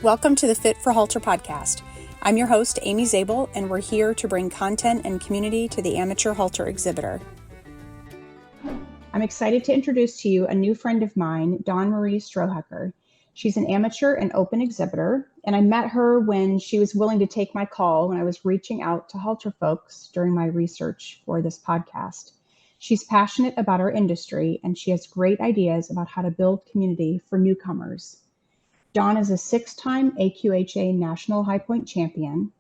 Welcome to the Fit for Halter podcast. I'm your host, Amy Zabel, and we're here to bring content and community to the amateur halter exhibitor. I'm excited to introduce to you a new friend of mine, Dawn Marie Strohecker. She's an amateur and open exhibitor, and I met her when she was willing to take my call when I was reaching out to halter folks during my research for this podcast. She's passionate about our industry, and she has great ideas about how to build community for newcomers. Dawn is a 6-time AQHA National Highpoint Champion,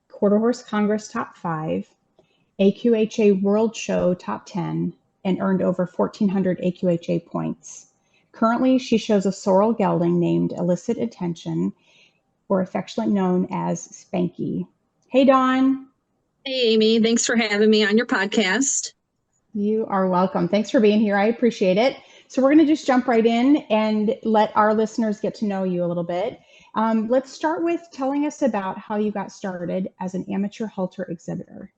Quarter Horse Congress Top 5, AQHA World Show Top 10, and earned over 1,400 AQHA points. Currently, she shows a sorrel gelding named Illicit Intention, or affectionately known as Spanky. Hey, Dawn. Hey, Amy. Thanks for having me on your podcast. You are welcome. Thanks for being here. I appreciate it. So we're going to just jump right in and let our listeners get to know you a little bit. Let's start with telling us about how you got started as an amateur halter exhibitor.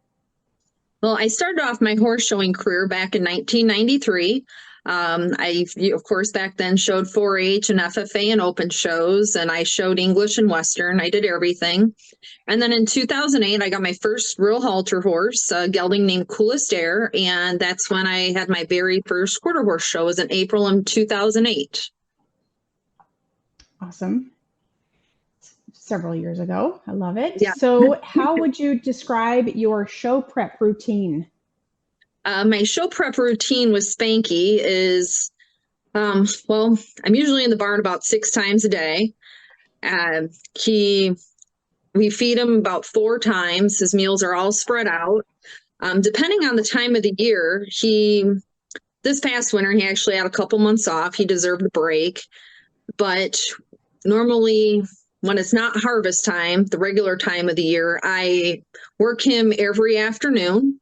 Well, I started off my horse showing career back in 1993. I, of course, back then showed 4-H and FFA and open shows, and I showed English and Western. I did everything. And then in 2008, I got my first real halter horse, a gelding named Coolest Air, and that's when I had my very first quarter horse show. It was in April in 2008. Awesome. Several years ago. I love it. Yeah. So how would you describe your show prep routine? My show prep routine with Spanky is, well, I'm usually in the barn about 6 times a day. We feed him about 4 times. His meals are all spread out. Depending on the time of the year, this past winter, he actually had a couple months off. He deserved a break. But normally when it's not harvest time, the regular time of the year, I work him every afternoon.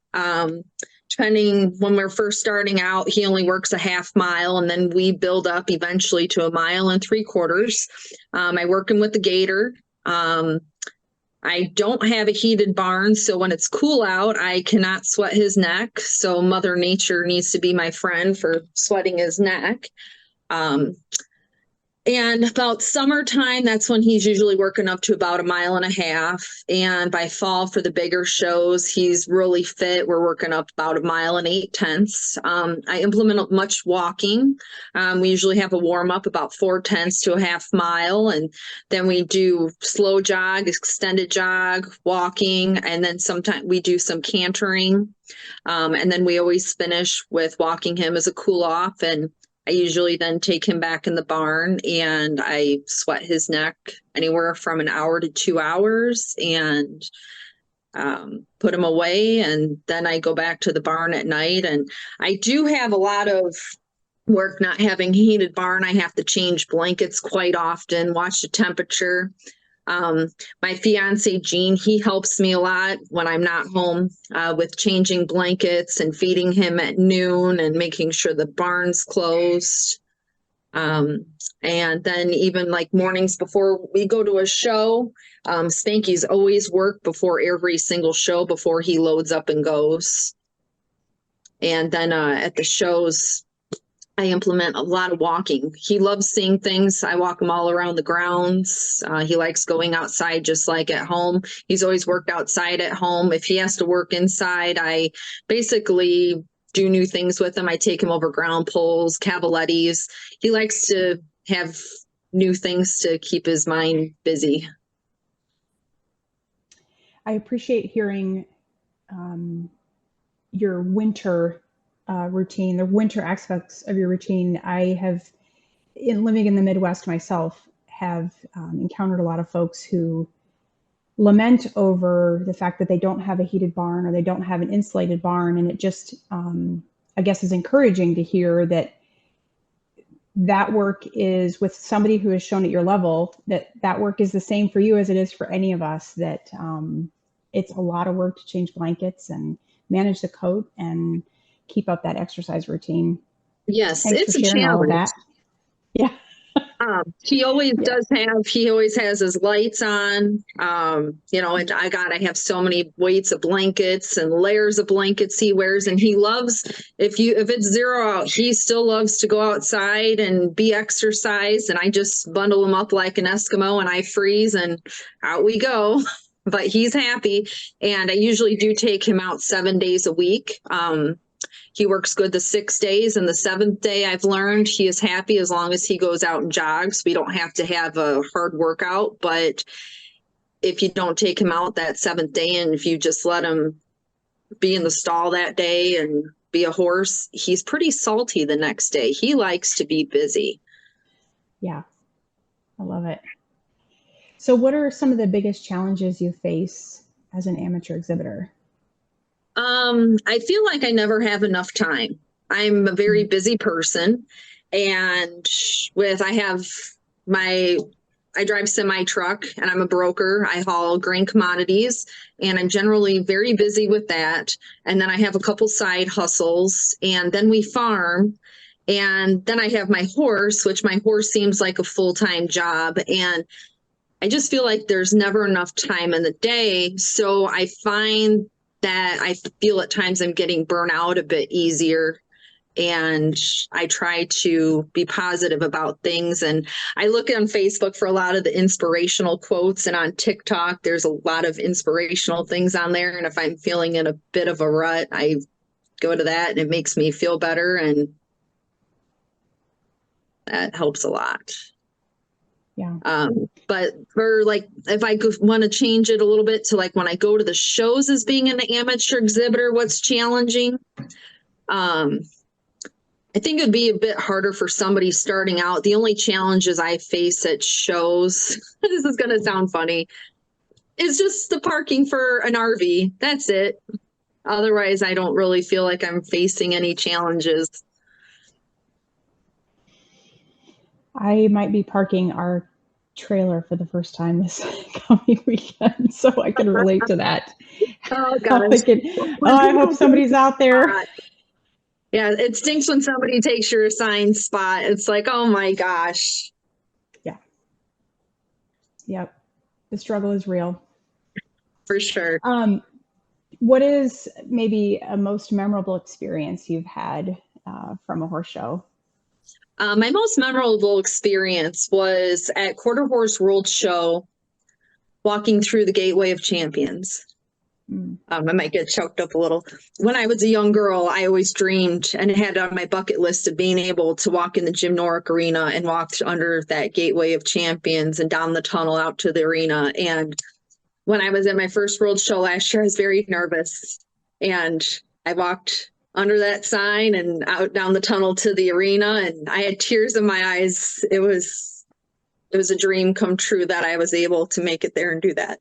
Depending when we're first starting out, he only works a half mile, and then we build up eventually to 1 3/4 miles. I work him with the gator. I don't have a heated barn, so when it's cool out, I cannot sweat his neck. So Mother Nature needs to be my friend for sweating his neck. And about summertime, that's when he's usually working up to about 1.5 miles. And by fall, for the bigger shows, he's really fit. We're working up about 1 8 miles. I implement much walking. We usually have a warm up about 4/10 to a half mile. And then we do slow jog, extended jog, walking. And then sometimes we do some cantering. And then we always finish with walking him as a cool off. And I usually then take him back in the barn and I sweat his neck anywhere from 1 hour to 2 hours and put him away. And then I go back to the barn at night. And I do have a lot of work not having heated barn. I have to change blankets quite often, watch the temperature. My fiance, Gene, he helps me a lot when I'm not home with changing blankets and feeding him at noon and making sure the barn's closed. And then even like mornings before we go to a show, Spanky's always work before every single show before he loads up and goes. And then at the shows, I implement a lot of walking. He loves seeing things. I walk him all around the grounds. He likes going outside just like at home. He's always worked outside at home. If he has to work inside, I basically do new things with him. I take him over ground poles, cavalettis. He likes to have new things to keep his mind busy. I appreciate hearing your winter routine, the winter aspects of your routine. I have, living in the Midwest myself, have encountered a lot of folks who lament over the fact that they don't have a heated barn or they don't have an insulated barn. And it just, I guess, is encouraging to hear that work is with somebody who has shown at your level, that work is the same for you as it is for any of us, that it's a lot of work to change blankets and manage the coat and keep up that exercise routine. Yes, Thanks it's for sharing a challenge. all of that. Yeah. He always Yeah. he always has his lights on. And I have so many weights of blankets and layers of blankets he wears, and he loves, if it's 0 out, he still loves to go outside and be exercised. And I just bundle him up like an Eskimo and I freeze and out we go. But he's happy. And I usually do take him out 7 days a week. He works good the 6 days, and the 7th day I've learned he is happy as long as he goes out and jogs. We don't have to have a hard workout, but if you don't take him out that 7th day and if you just let him be in the stall that day and be a horse, he's pretty salty the next day. He likes to be busy. Yeah, I love it. So what are some of the biggest challenges you face as an amateur exhibitor? I feel like I never have enough time. I'm a very busy person, and I drive semi truck and I'm a broker. I haul grain commodities, and I'm generally very busy with that. And then I have a couple side hustles, and then we farm. And then I have my horse, which my horse seems like a full-time job. And I just feel like there's never enough time in the day. So I find that I feel at times I'm getting burnt out a bit easier, and I try to be positive about things. And I look on Facebook for a lot of the inspirational quotes, and on TikTok, there's a lot of inspirational things on there. And if I'm feeling in a bit of a rut, I go to that and it makes me feel better. And that helps a lot. Yeah. But for if I want to change it a little bit to when I go to the shows as being an amateur exhibitor, what's challenging? I think it'd be a bit harder for somebody starting out. The only challenges I face at shows, this is going to sound funny, is just the parking for an RV. That's it. Otherwise, I don't really feel like I'm facing any challenges. I might be parking our trailer for the first time this coming weekend, so I can relate to that. Oh, gosh. I hope somebody's out there. Yeah, it stinks when somebody takes your assigned spot. It's like, oh my gosh. Yeah. Yep. The struggle is real. For sure. What is maybe a most memorable experience you've had from a horse show? My most memorable experience was at AQHA World Show, walking through the Gateway of Champions. I might get choked up a little. When I was a young girl, I always dreamed and had on my bucket list of being able to walk in the Jim Norick Arena and walk under that Gateway of Champions and down the tunnel out to the arena. And when I was at my first World Show last year, I was very nervous. And I walked under that sign and out down the tunnel to the arena, and I had tears in my eyes. It was a dream come true that I was able to make it there and do that.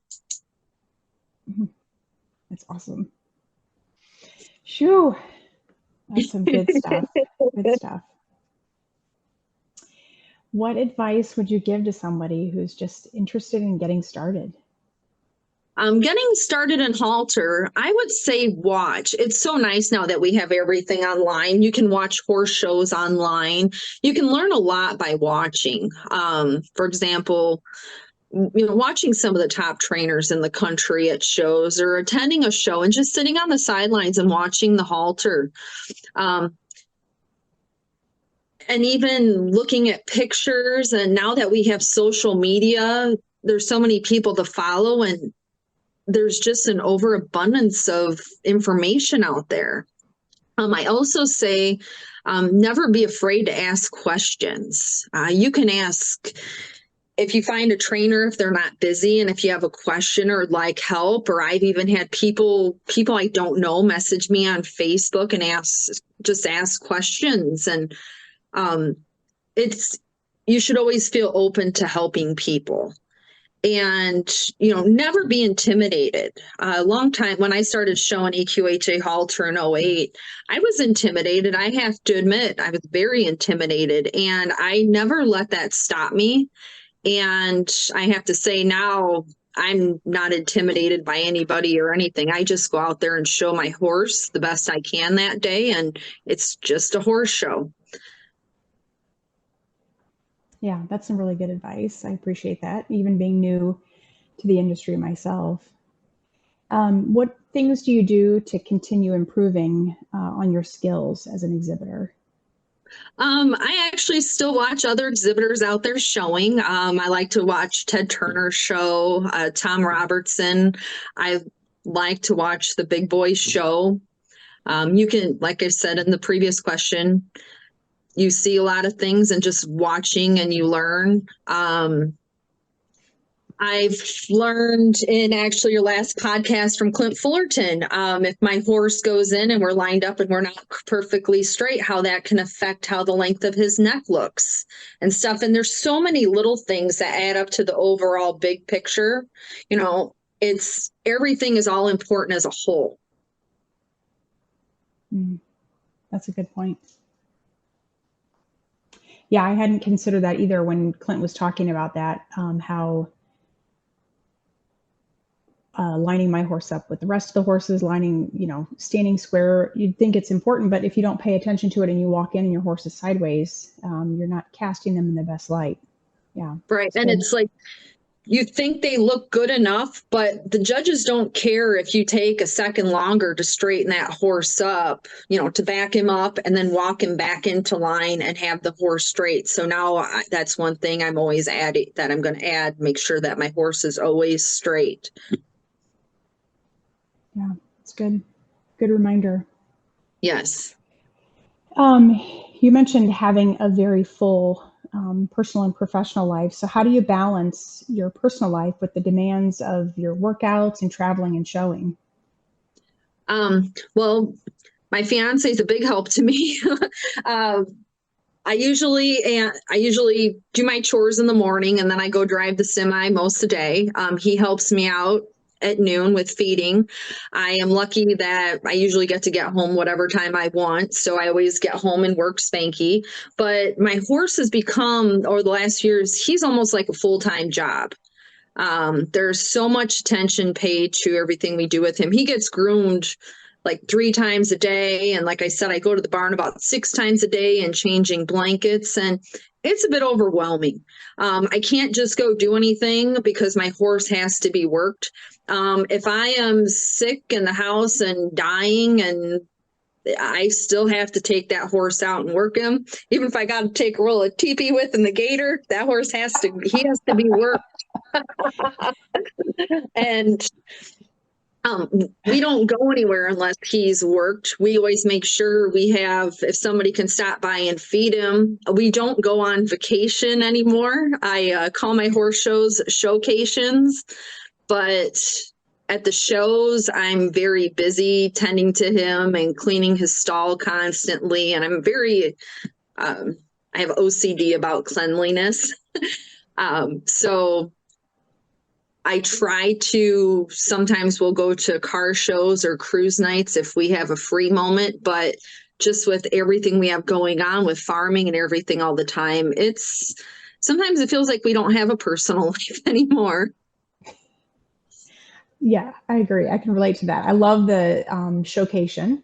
That's awesome. Shoo. That's some good stuff. Good stuff. What advice would you give to somebody who's just interested in getting started? Getting started in halter, I would say watch. It's so nice now that we have everything online. You can watch horse shows online. You can learn a lot by watching. For example, watching some of the top trainers in the country at shows, or attending a show and just sitting on the sidelines and watching the halter. And even looking at pictures. And now that we have social media, there's so many people to follow, and there's just an overabundance of information out there. I also say, never be afraid to ask questions. You can ask, if you find a trainer, if they're not busy, and if you have a question or like help, or I've even had people I don't know message me on Facebook and ask questions. And you should always feel open to helping people. And, never be intimidated. A long time when I started showing AQHA Halter in 2008, I was intimidated. I have to admit, I was very intimidated, and I never let that stop me. And I have to say now, I'm not intimidated by anybody or anything. I just go out there and show my horse the best I can that day, and it's just a horse show. Yeah, that's some really good advice. I appreciate that, even being new to the industry myself. What things do you do to continue improving on your skills as an exhibitor? I actually still watch other exhibitors out there showing. I like to watch Ted Turner's show, Tom Robertson. I like to watch the Big Boys show. You can, like I said in the previous question, you see a lot of things and just watching and you learn. I've learned in actually your last podcast from Clint Fullerton, if my horse goes in and we're lined up and we're not perfectly straight, how that can affect how the length of his neck looks and stuff. And there's so many little things that add up to the overall big picture. You know, it's everything is all important as a whole. That's a good point. Yeah, I hadn't considered that either when Clint was talking about that, how lining my horse up with the rest of the horses, lining, standing square, you'd think it's important, but if you don't pay attention to it and you walk in and your horse is sideways, you're not casting them in the best light. Yeah. Right. And it's like, you think they look good enough, but the judges don't care if you take a second longer to straighten that horse up, to back him up and then walk him back into line and have the horse straight. So now that's one thing I'm always adding that I'm going to add, make sure that my horse is always straight. Yeah, it's good. Good reminder. Yes. You mentioned having a very full personal and professional life. So how do you balance your personal life with the demands of your workouts and traveling and showing? Well, my fiance is a big help to me. I usually do my chores in the morning and then I go drive the semi most of the day. He helps me out at noon with feeding. I am lucky that I usually get to get home whatever time I want. So I always get home and work Spanky. But my horse has become, over the last years, he's almost like a full-time job. There's so much attention paid to everything we do with him. He gets groomed like 3 times a day. And like I said, I go to the barn about 6 times a day and changing blankets. And it's a bit overwhelming. I can't just go do anything because my horse has to be worked. If I am sick in the house and dying and I still have to take that horse out and work him. Even if I got to take a roll of teepee with him, the gator, that horse he has to be worked. And we don't go anywhere unless he's worked. We always make sure we have, if somebody can stop by and feed him. We don't go on vacation anymore. I call my horse shows showcations, but at the shows, I'm very busy tending to him and cleaning his stall constantly. And I'm I have OCD about cleanliness. So I try to, sometimes we'll go to car shows or cruise nights if we have a free moment, but just with everything we have going on with farming and everything all the time, sometimes it feels like we don't have a personal life anymore. Yeah, I agree. I can relate to that. I love the showcation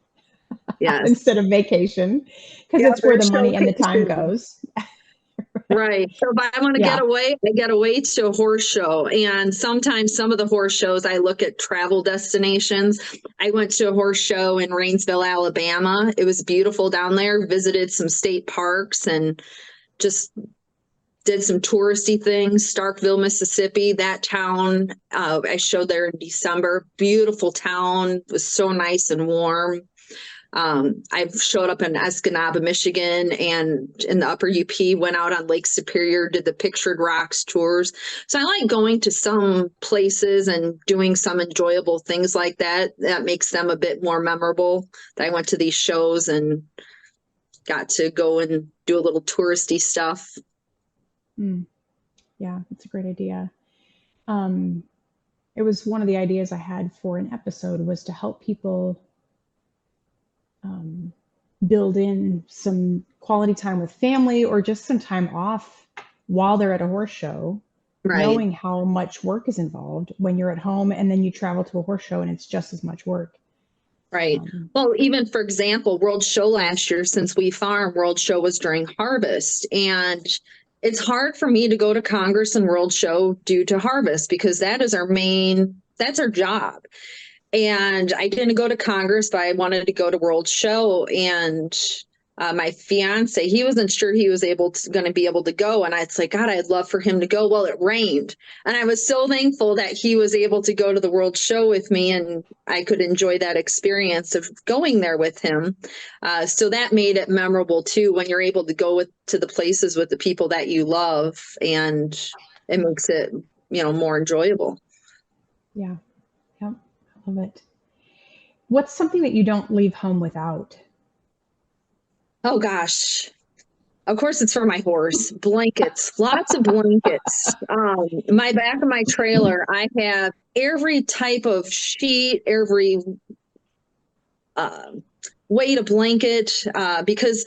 Yes. instead of vacation because it's where the money and the time goes. Right. So if I want to get away, I get away to a horse show. And sometimes some of the horse shows, I look at travel destinations. I went to a horse show in Rainsville, Alabama. It was beautiful down there, visited some state parks and just did some touristy things. Starkville, Mississippi, that town, I showed there in December. Beautiful town. It was so nice and warm. I've showed up in Escanaba, Michigan, and in the upper UP, went out on Lake Superior, did the Pictured Rocks tours. So I like going to some places and doing some enjoyable things like that. That makes them a bit more memorable. I went to these shows and got to go and do a little touristy stuff. Yeah, that's a great idea. It was one of the ideas I had for an episode was to help people build in some quality time with family or just some time off while they're at a horse show, knowing how much work is involved when you're at home and then you travel to a horse show and it's just as much work. Right. Well, even for example, World Show last year, since we farm, World Show was during harvest. And It's hard for me to go to Congress and World Show due to harvest because that's our job. And I didn't go to Congress, but I wanted to go to World Show. And my fiance, he wasn't sure he was going to be able to go. And it's like, God, I'd love for him to go. Well, it rained. And I was so thankful that he was able to go to the World Show with me and I could enjoy that experience of going there with him. So that made it memorable too, when you're able to go to the places with the people that you love, and it makes it, more enjoyable. Yeah. Yep. I love it. What's something that you don't leave home without? Oh gosh. Of course, it's for my horse. Blankets, lots of blankets. My back of my trailer, I have every type of sheet, every weight of blanket, because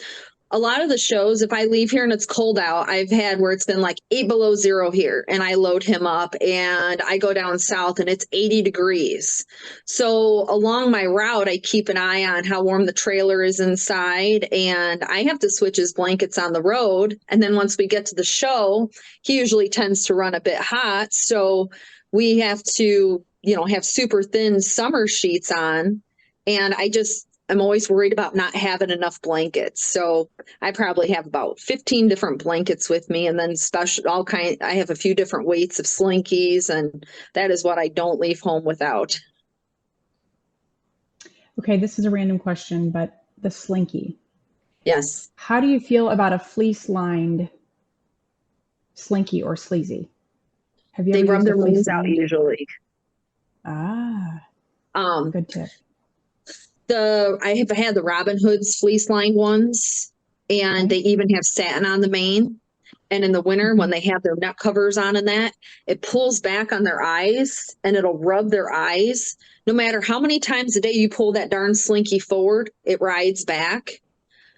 a lot of the shows, if I leave here and it's cold out, I've had where it's been like 8 below zero here, and I load him up and I go down south and it's 80 degrees. So along my route, I keep an eye on how warm the trailer is inside, and I have to switch his blankets on the road. And then once we get to the show, he usually tends to run a bit hot. So we have to, have super thin summer sheets on. And I'm always worried about not having enough blankets. So I probably have about 15 different blankets with me, and then I have a few different weights of slinkies, and that is what I don't leave home without. Okay, this is a random question, but the slinky. Yes. How do you feel about a fleece-lined slinky or sleazy? Have you They ever rub used their a wings out fleece-lined? usually. Good tip. I have had the Robin Hood's fleece lined ones, and they even have satin on the mane. And in the winter, when they have their neck covers on and that, it pulls back on their eyes and it'll rub their eyes. No matter how many times a day you pull that darn slinky forward, it rides back.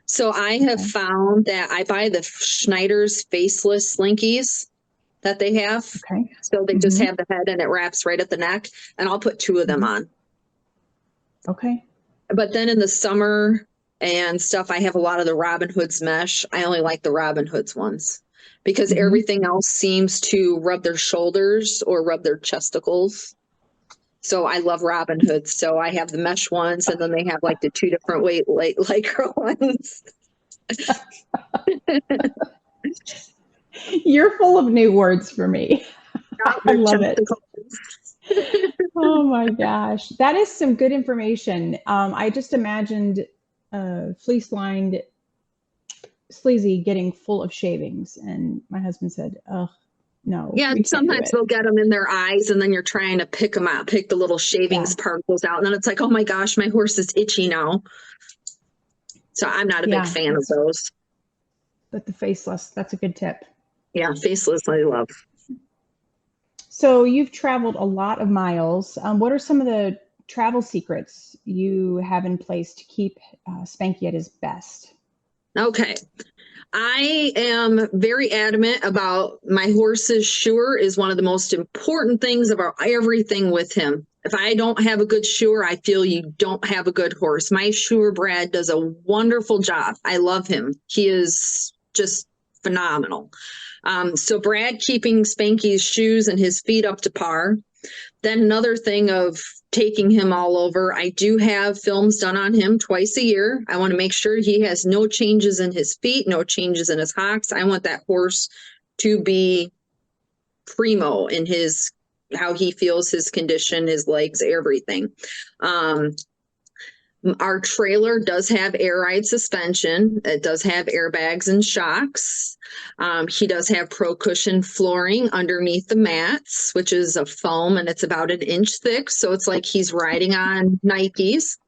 So I have found that I buy the Schneider's faceless slinkies that they have. Okay. So they just have the head and it wraps right at the neck, and I'll put 2 of them on. Okay. But then in the summer and stuff, I have a lot of the Robin Hood's mesh. I only like the Robin Hood's ones because everything else seems to rub their shoulders or rub their chesticles. So I love Robin Hood's. So I have the mesh ones, and then they have like the 2 different weight lycra ones. You're full of new words for me. I love it. Oh my gosh. That is some good information. I just imagined fleece-lined sleazy getting full of shavings, and my husband said, "Oh, no." Yeah, sometimes they'll get them in their eyes, and then you're trying to pick them out, pick the little shavings particles out, and then it's like, oh my gosh, my horse is itchy now. So I'm not a big fan of those. But the faceless, that's a good tip. Yeah, faceless I love. So you've traveled a lot of miles. What are some of the travel secrets you have in place to keep Spanky at his best? Okay. I am very adamant about my horse's shoer is one of the most important things about everything with him. If I don't have a good shoer, I feel you don't have a good horse. My shoer, Brad, does a wonderful job. I love him. He is just phenomenal. So Brad keeping Spanky's shoes and his feet up to par. Then another thing of taking him all over, I do have films done on him twice a year. I want to make sure he has no changes in his feet, no changes in his hocks. I want that horse to be primo in how he feels, his condition, his legs, everything. Our trailer does have air ride suspension. It does have airbags and shocks. He does have pro cushion flooring underneath the mats, which is a foam, and it's about 1 inch thick. So it's like he's riding on Nikes.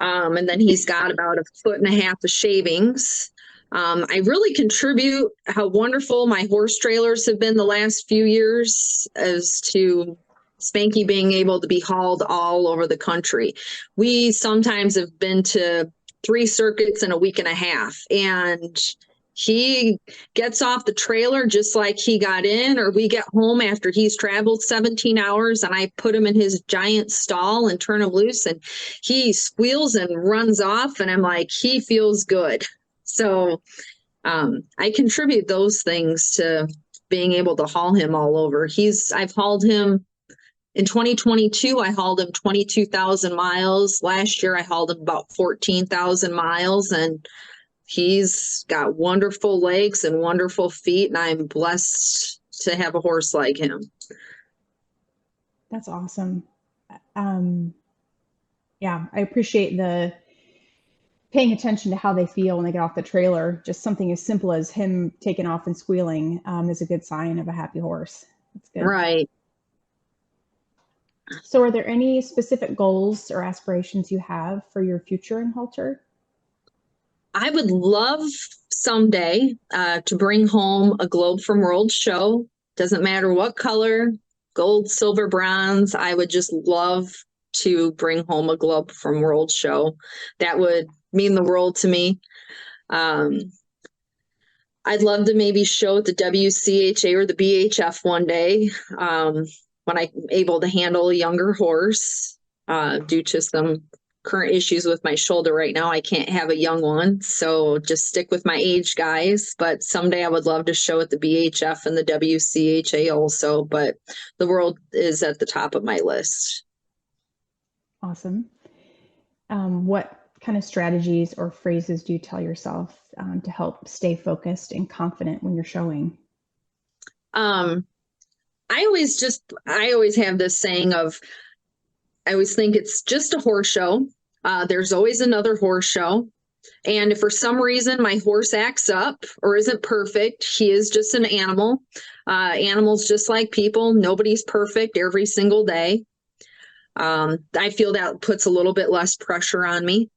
And then he's got about 1.5 feet of shavings. I really contribute how wonderful my horse trailers have been the last few years as to Spanky being able to be hauled all over the country. We sometimes have been to 3 circuits in a week and a half, and he gets off the trailer just like he got in, or we get home after he's traveled 17 hours and I put him in his giant stall and turn him loose, and he squeals and runs off, and I'm like, he feels good. So I contribute those things to being able to haul him all over. I've hauled him in 2022. I hauled him 22,000 miles. Last year, I hauled him about 14,000 miles, and he's got wonderful legs and wonderful feet, and I'm blessed to have a horse like him. That's awesome. Yeah, I appreciate the paying attention to how they feel when they get off the trailer. Just something as simple as him taking off and squealing is a good sign of a happy horse. That's good. Right. So are there any specific goals or aspirations you have for your future in halter? I would love someday to bring home a Globe from World Show. Doesn't matter what color, gold, silver, bronze. I would just love to bring home a Globe from World Show. That would mean the world to me. I'd love to maybe show at the WCHA or the BHF one day when I'm able to handle a younger horse. Due to some current issues with my shoulder right now, I can't have a young one, so just stick with my age guys. But someday I would love to show at the BHF and the WCHA also, but the world is at the top of my list. Awesome. What kind of strategies or phrases do you tell yourself to help stay focused and confident when you're showing? I always have this saying of, I always think it's just a horse show. There's always another horse show. And if for some reason my horse acts up or isn't perfect, he is just an animal. Animals just like people. Nobody's perfect every single day. I feel that puts a little bit less pressure on me.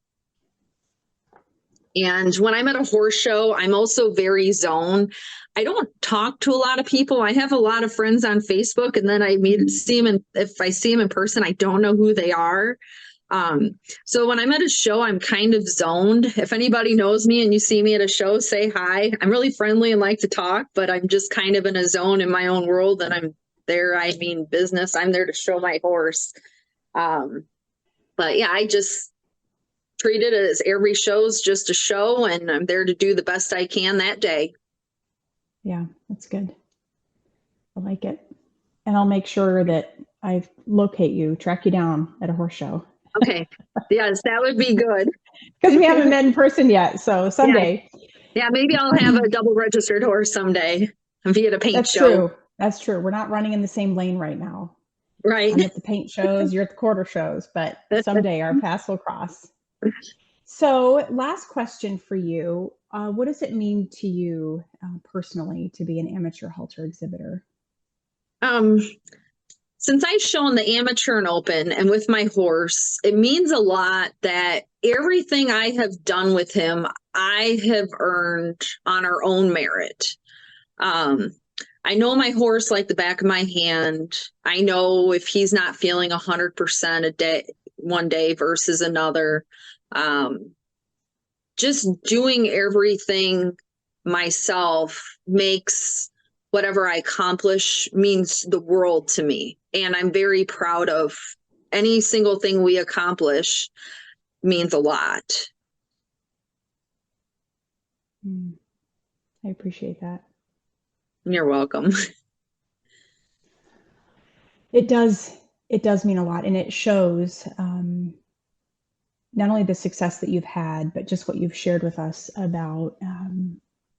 And when I'm at a horse show, I'm also very zoned. I don't talk to a lot of people. I have a lot of friends on Facebook, and then see them, and if I see them in person, I don't know who they are. So when I'm at a show, I'm kind of zoned. If anybody knows me and you see me at a show, say hi. I'm really friendly and like to talk, but I'm just kind of in a zone in my own world, and I'm there. I mean business. I'm there to show my horse. But yeah, I just treat it as every show's just a show, and I'm there to do the best I can that day. Yeah, that's good. I like it. And I'll make sure that I locate you, track you down at a horse show. Okay. Yes, that would be good. Because we haven't met in person yet, so someday. Yeah, maybe I'll have a double registered horse someday and be at a paint show. True. That's true. We're not running in the same lane right now. Right. I'm at the paint shows, you're at the quarter shows, but someday our paths will cross. So last question for you. What does it mean to you personally to be an amateur halter exhibitor? Since I've shown the amateur and open and with my horse, it means a lot that everything I have done with him, I have earned on our own merit. I know my horse like the back of my hand. I know if he's not feeling 100% a day, one day versus another. Just doing everything myself makes whatever I accomplish means the world to me. And I'm very proud of any single thing we accomplish means a lot. I appreciate that. You're welcome. It does mean a lot, and it shows not only the success that you've had, but just what you've shared with us about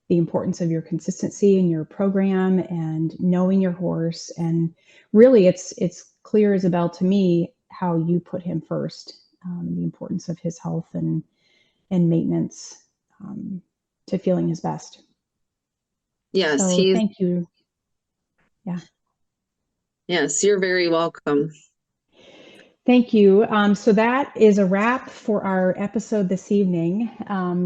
the importance of your consistency in your program and knowing your horse. And really it's clear as a bell to me how you put him first, the importance of his health and maintenance to feeling his best. Yes. So thank you. Yeah. Yes, you're very welcome. Thank you. So that is a wrap for our episode this evening.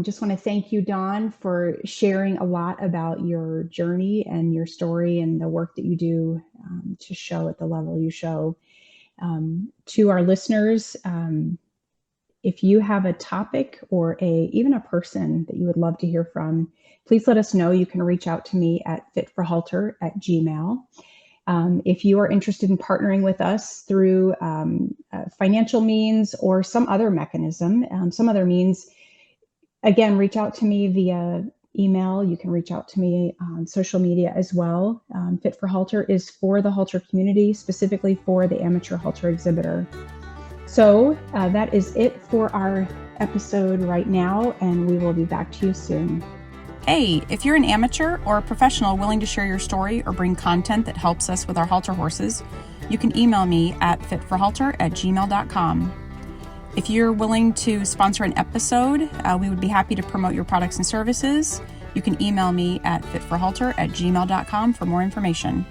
Just want to thank you, Dawn, for sharing a lot about your journey and your story and the work that you do to show at the level you show. To our listeners, if you have a topic or even a person that you would love to hear from, please let us know. You can reach out to me at fitforhalter@gmail.com. If you are interested in partnering with us through financial means or some other mechanism, some other means, again, reach out to me via email. You can reach out to me on social media as well. Fit for Halter is for the halter community, specifically for the amateur halter exhibitor. So that is it for our episode right now, and we will be back to you soon. Hey, if you're an amateur or a professional willing to share your story or bring content that helps us with our halter horses, you can email me at fitforhalter@gmail.com. If you're willing to sponsor an episode, we would be happy to promote your products and services. You can email me at fitforhalter@gmail.com for more information.